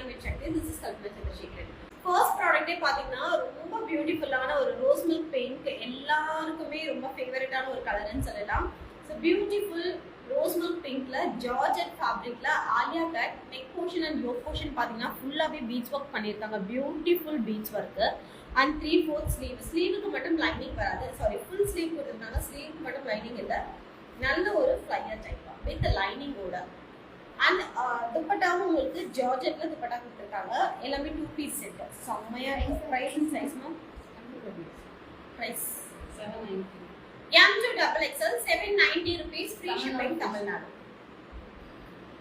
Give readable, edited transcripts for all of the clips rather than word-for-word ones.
Morning with Shakti. This is Kalpana Chandrasekhar. First product பாத்தீங்கன்னா ரொம்ப பியூட்டிஃபுல்லான ஒரு ரோஸ் மில்க் பிங்க், எல்லாருக்குமே ரொம்ப ஃபேவரட்டான ஒரு கலர்னு சொல்லலாம். ஸோ பியூட்டிஃபுல் ரோஸ் மில்க் பிங்க்ல ஜார்ஜெட் ஃபேப்ரிக்ல Alia cut neck portion and yoke portion பாத்தீங்கன்னா ஃபுல்லாவே பீட்ஸ் ஒர்க் பண்ணியிருக்காங்க. Beautiful beads work and 3/4 sleeve. ஸ்லீவுக்கு மட்டும் லைனிங் வராது, சாரி ஃபுல் ஸ்லீவ் கொடுத்துருக்காங்க. ஸ்லீவுக்கு மட்டும் லைனிங் இல்லை, நல்ல ஒரு ஃப்ளையர் டைப் வித் லைனிங்கோட. அண்ட் துப்பட்டாவும் உங்களுக்கு ஜார்ஜெட்ல துப்பட்டா கொடுத்துருக்காங்க. எல்லாமே 2 பீஸ் செட். செம்மையா இருக்கு. Price and size ma'am price 790. M to XXL 790 rupees free shipping Tamil Nadu.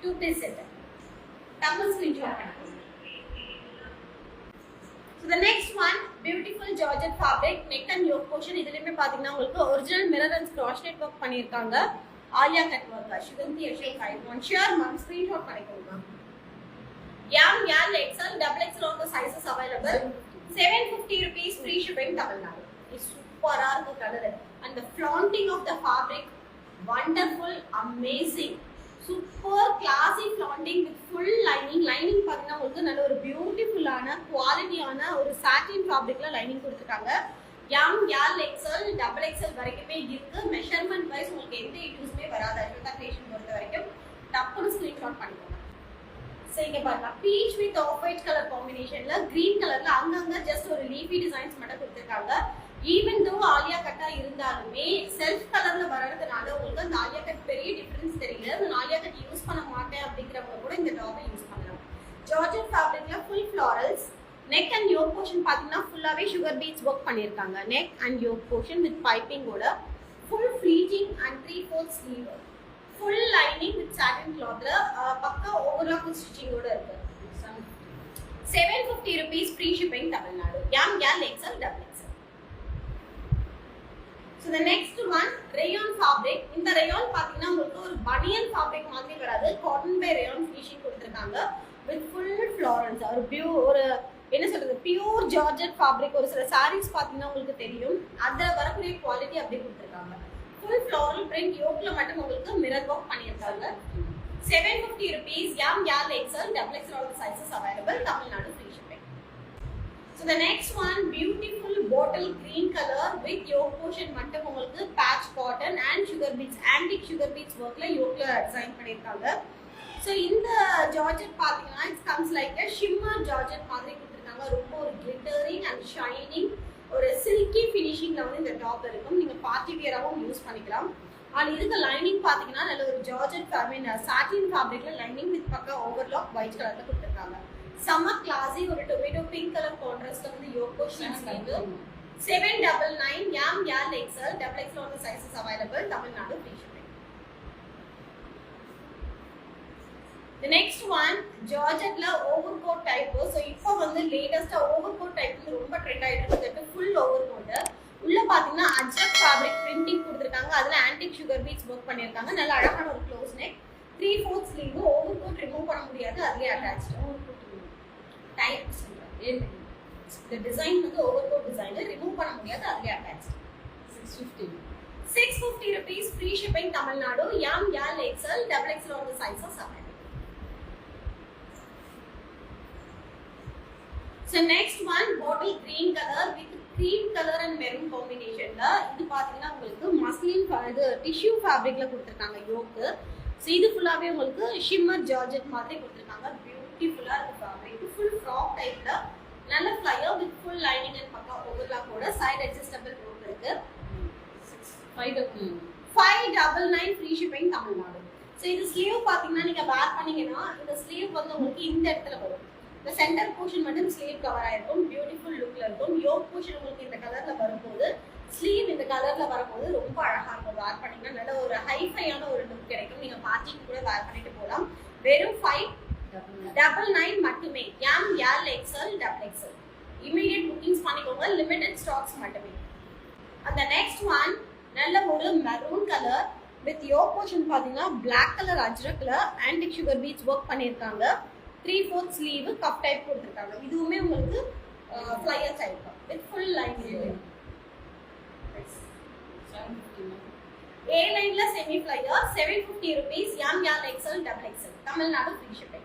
2 piece set. Tamil screenshot பண்ணுங்க. So the next one, beautiful georgette fabric neck and yoke portion. இதுலயுமே பாத்தீங்கன்னா உங்களுக்கு original mirror and cross net work பண்ணிருக்காங்க. Alia cut work. Suganthi Ashok icon share ma'am screenshot பண்ணிக்கோங்க. M L XL XXL all the sizes available. 750 rupees free shipping Tamil Nadu. இது சூப்பரா இருக்கு colour. And the flaunting of the fabric wonderful, amazing. Super கிளாசி flaunting with full lining. Lining பாத்தீங்கன்னா உங்களுக்கு நல்ல ஒரு பியூட்டிஃபுல்லான குவாலிட்டியான ஒரு சாட்டின் ஃபேப்ரிக்ல லைனிங் கொடுத்துருக்காங்க. M L XL XXL வரைக்குமே இருக்கு. மெஷர்மெண்ட் வைஸ் உங்களுக்கு எந்த இஷ்யூஸ்மே வராது. அஸ்வதா கிரியேஷன் பொறுத்த வரைக்கும் டப்புன்னு ஸ்கிரீன்ஷாட் பண்ணிக்கோங்க. சோ இங்க பாருங்க, peach with off white colour காம்பினேஷன்ல கிரீன் கலர்ல அங்கங்க ஜஸ்ட் ஒரு லீஃபி டிசைன்ஸ் மட்டும் கொடுத்துருக்காங்க. ஈவன் தோ ஆலியா கட்டா இருந்தாலுமே செல்ஃப் கலர்ல வரதுனால உங்களுக்கு அந்த ஆலியா கட் பெரிய டிஃபரன்ஸ் தெரியல. நான் ஆலியா கட் யூஸ் பண்ண மாட்டேன் அப்படிங்கிறவங்க கூட இந்த டாப்பை யூஸ் பண்ணலாம். ஜார்ஜெட் ஃபேப்ரிக்ல full florals. Neck and yoke portion பாத்தீங்கன்னா ஃபுல்லாவே சுகர் பீட்ஸ் ஒர்க் பண்ணிருக்காங்க. Neck and yoke portion with பைப்பிங்கோட full fleeting and 3/4 sleeve. Full lining with satin கிளாத்ல பக்கா ஓவர்லாக் ஸ்டிச்சிங்கோட இருக்கு. 750 rupees free shipping Tamil Nadu. M L XL XXL. So the next one, rayon fabric. இந்த rayon பாத்தீங்கன்னா உங்களுக்கு ஒரு பனியன் fabric மாதிரி வராது. காட்டன் பை rayon finishing கொடுத்திருக்காங்க with full florals. ஒரு என்ன சொல்றது, பியூர் ஜார்ஜெட் ஃபேப்ரிக். ஒரு சில sarees பாத்தீங்கன்னா உங்களுக்கு தெரியும், அதுல வரக்கூடிய குவாலிட்டி அப்படியே கொடுத்திருக்காங்க. full floral print யோக்ல மட்டும் உங்களுக்கு மிரர் ஒர்க் பண்ணிருக்காங்க. 750 rupees. M L XL XXL all the sizes available. Tamil Nadu free shipping. So the next one, beautiful bottle green color with yoke portion மட்டும் உங்களுக்கு patch cotton and sugar beads, antique sugar beads workல யோக்ல design பண்ணிருக்காங்க. So இந்த georgette பாத்தீங்கன்னா it comes like a shimmer georgette மாதிரி கொடுத்திருக்காங்க. ரொம்ப ஒரு glittering and shining, ஒரு silky finishingல வந்து இந்த டாப் இருக்கும். நீங்க பார்ட்டி வியராவும் யூஸ் பண்ணிக்கலாம். அது இருக்க லைனிங் பாத்தீங்கன்னா நல்ல ஒரு ஜார்ஜெட் சாட்டின் ஃபேப்ரிக்ல லைனிங் வித் பக்கா ஓவர்லாக் ஒயிட் கலர்ல கொடுத்திருக்காங்க. செம்ம கிளாஸி, ஒரு டொமேட்டோ பிங்க் கலர் கான்ட்ராஸ்ட்ல வந்து யோக் போர்ஷன் இருக்கு. 799. M L XL XXL all the sizes available. Tamil Nadu free shipping. The next one, ஜார்ஜெட்ல ஓவர்கோட் டைப். சோ இப்போ வந்து லேட்டஸ்டா ஓவர்கோட் டைப் ரொம்ப ட்ரெண்ட் ஆயிட்டு இருக்கு. ஃபுல் ஓவர்கோட் உள்ள பாத்தீங்கன்னா அஜ்ரக் ஃபேப்ரிக் பிரிண்டிங் கொடுத்திருக்காங்க. அதுல ஆன்டிக் சுகர் பீட்ஸ் ஒர்க் பண்ணிருக்காங்க. நல்ல அழகான ஒரு close neck, 3/4 sleeve. Overcoat remove பண்ண முடியாது, அதுலயே அட்டாச்ட் டைப் சொல்றேன். இந்த டிசைன் வந்து ஓவர்கோட் டிசைன், ரிமூவ் பண்ண முடியாது, அதுலயே attached. 650 rupees free shipping Tamil Nadu. M L XL XXL all the sizes available. So next one, bottle green color with cream color and maroon combinationல. இது பாத்தீங்கன்னா உங்களுக்கு மஸ்லின் இது டிஷ்யூ ஃபேப்ரிக்ல கொடுத்திருக்காங்க யோக்கு. சோ இது ஃபுல்லாவே உங்களுக்கு ஷிம்மர் ஜார்ஜெட் மாதிரி கொடுத்திருக்காங்க. பியூட்டிஃபுல்லா இருக்கு ஃபேப்ரிக். ஃபுல் ஃப்ராக் டைப்ல நல்ல flyer with full lining and பக்கா ஓவர்லாக்கோட சைடு அட்ஜஸ்டபிள் ரோப் இருக்கு. 599 free shipping தமிழ்நாடு. சோ இது ஸ்லீவ் பாத்தீங்கன்னா நீங்க வேர் பண்ணீங்கன்னா இந்த ஸ்லீவ் வந்து உங்களுக்கு இந்த இடத்துல வரும். இந்த சென்டர் போர்ஷன் மட்டும் ஸ்லீவ் கவர் ஆயிருக்கும். பியூட்டிஃபுல் லுக்ல இருக்கும். யோக் போர்ஷன் உங்களுக்கு இந்த கலர்ல வரும்போது, ஸ்லீவ் இந்த கலர்ல வரும்போது ரொம்ப அழகா இருக்கும். வேர் பண்ணீங்கன்னா நல்ல ஒரு ஹைஃபையான ஒரு லுக் கிடைக்கும். நீங்க பார்ட்டிக்கு கூட வேர் பண்ணிட்டு போகலாம். வெறும் 599 மட்டுமே. M L XL XXL. Immediate bookings பண்ணிக்கோங்க. லிமிடெட் ஸ்டாக்ஸ் மட்டுமே. அந்த நெக்ஸ்ட் ஒன், நல்ல ஒரு maroon colour with yoke portion பாத்தீங்கன்னா பிளாக் கலர் அஜ்ரக்ல ஆன்டிக் சுகர் பீட்ஸ் ஒர்க் பண்ணிருக்காங்க. 3/4 ஸ்லீவ் கப் டைப் கொடுத்திருக்காங்க. இதுவுமே உங்களுக்கு flare type with full lining. A லைன்ல semi flare. 750 rupees. M L XL XXL Tamil Nadu free shipping.